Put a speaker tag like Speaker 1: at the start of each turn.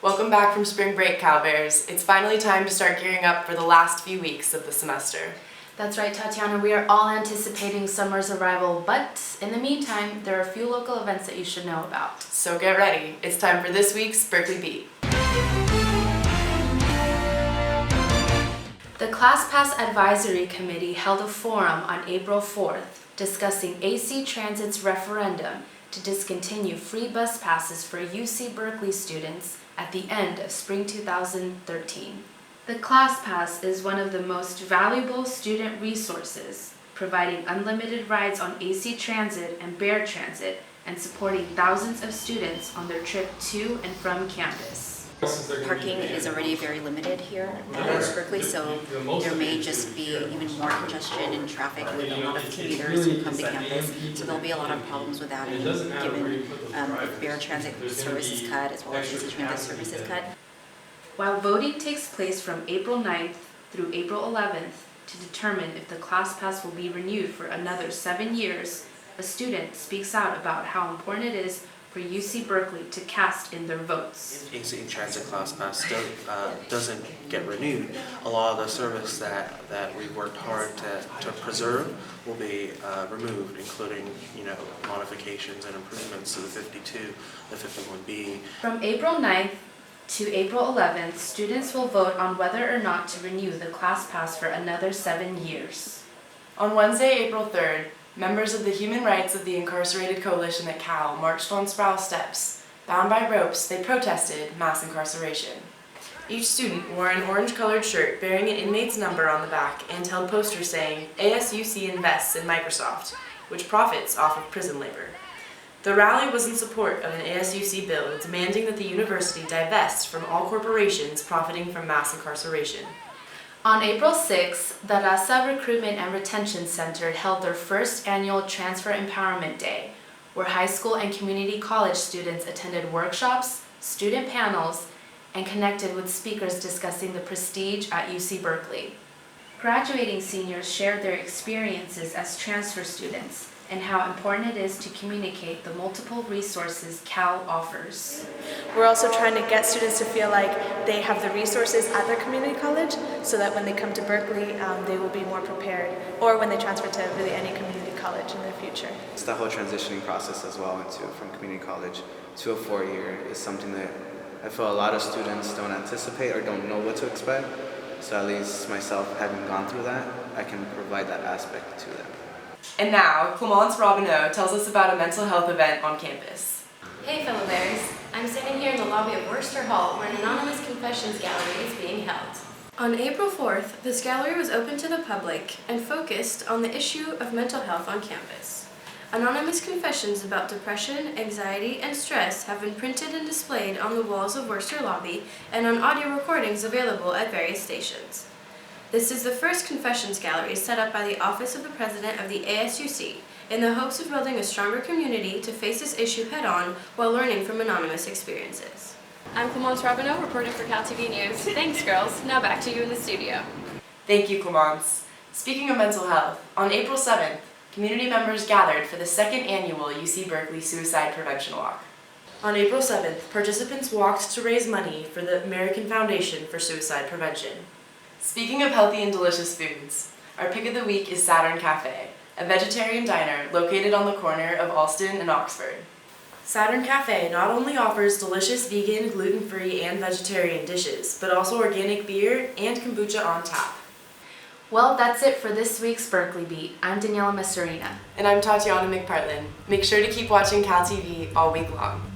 Speaker 1: Welcome back from spring break, Cal Bears. It's finally time to start gearing up for the last few weeks of the semester.
Speaker 2: That's right, Tatiana. We are all anticipating summer's arrival, but in the meantime, there are a few local events that you should know about.
Speaker 1: So get ready. It's time for this week's Berkeley Beat.
Speaker 2: The ClassPass Advisory Committee held a forum on April 4th discussing AC Transit's referendum to discontinue free bus passes for UC Berkeley students at the end of spring 2013. The ClassPass is one of the most valuable student resources, providing unlimited rides on AC Transit and Bear Transit and supporting thousands of students on their trip to and from campus.
Speaker 3: Parking is already very limited here at Berkeley, so there may just be even more congestion and traffic with a lot of commuters who come to campus. So there'll be a lot of problems with that, given if Bear Transit service is cut as well as AC Transit service is cut.
Speaker 2: While voting takes place from April 9th through April 11th to determine if the ClassPass will be renewed for another 7 years, a student speaks out about how important it is for UC Berkeley to cast in their votes.
Speaker 4: AC Transit ClassPass doesn't get renewed. A lot of the service that we've worked hard to preserve will be removed, including modifications and improvements to the 52, the 51B.
Speaker 2: From April 9th to April 11th, students will vote on whether or not to renew the ClassPass for another 7 years.
Speaker 1: On Wednesday, April 3rd, members of the Human Rights of the Incarcerated Coalition at Cal marched on Sproul Steps. Bound by ropes, they protested mass incarceration. Each student wore an orange-colored shirt bearing an inmate's number on the back and held posters saying, ASUC invests in Microsoft, which profits off of prison labor. The rally was in support of an ASUC bill demanding that the university divest from all corporations profiting from mass incarceration.
Speaker 2: On April 6th, the Dasha Recruitment and Retention Center held their first annual Transfer Empowerment Day, where high school and community college students attended workshops, student panels, and connected with speakers discussing the prestige at UC Berkeley. Graduating seniors shared their experiences as transfer students and how important it is to communicate the multiple resources Cal offers.
Speaker 5: We're also trying to get students to feel like they have the resources at their community college so that when they come to Berkeley, they will be more prepared, or when they transfer to really any community college in the future.
Speaker 6: It's the whole transitioning process as well from community college to a 4-year is something that I feel a lot of students don't anticipate or don't know what to expect. So at least myself, having gone through that, I can provide that aspect to them.
Speaker 1: And now, Clémence Robineau tells us about a mental health event on campus.
Speaker 7: Hey fellow bears, I'm standing here in the lobby of Worcester Hall where an anonymous confessions gallery is being held. On April 4th, this gallery was open to the public and focused on the issue of mental health on campus. Anonymous confessions about depression, anxiety, and stress have been printed and displayed on the walls of Worcester lobby and on audio recordings available at various stations. This is the first confessions gallery set up by the Office of the President of the ASUC in the hopes of building a stronger community to face this issue head-on while learning from anonymous experiences. I'm Clémence Robineau, reporting for CalTV News. Thanks, girls. Now back to you in the studio.
Speaker 1: Thank you, Clémence. Speaking of mental health, on April 7th, community members gathered for the second annual UC Berkeley Suicide Prevention Walk. On April 7th, participants walked to raise money for the American Foundation for Suicide Prevention. Speaking of healthy and delicious foods, our pick of the week is Saturn Cafe, a vegetarian diner located on the corner of Alston and Oxford. Saturn Cafe not only offers delicious vegan, gluten-free, and vegetarian dishes, but also organic beer and kombucha on tap.
Speaker 2: Well, that's it for this week's Berkeley Beat. I'm Daniela and Messarina.
Speaker 1: And I'm Tatiana McPartland. Make sure to keep watching CalTV all week long.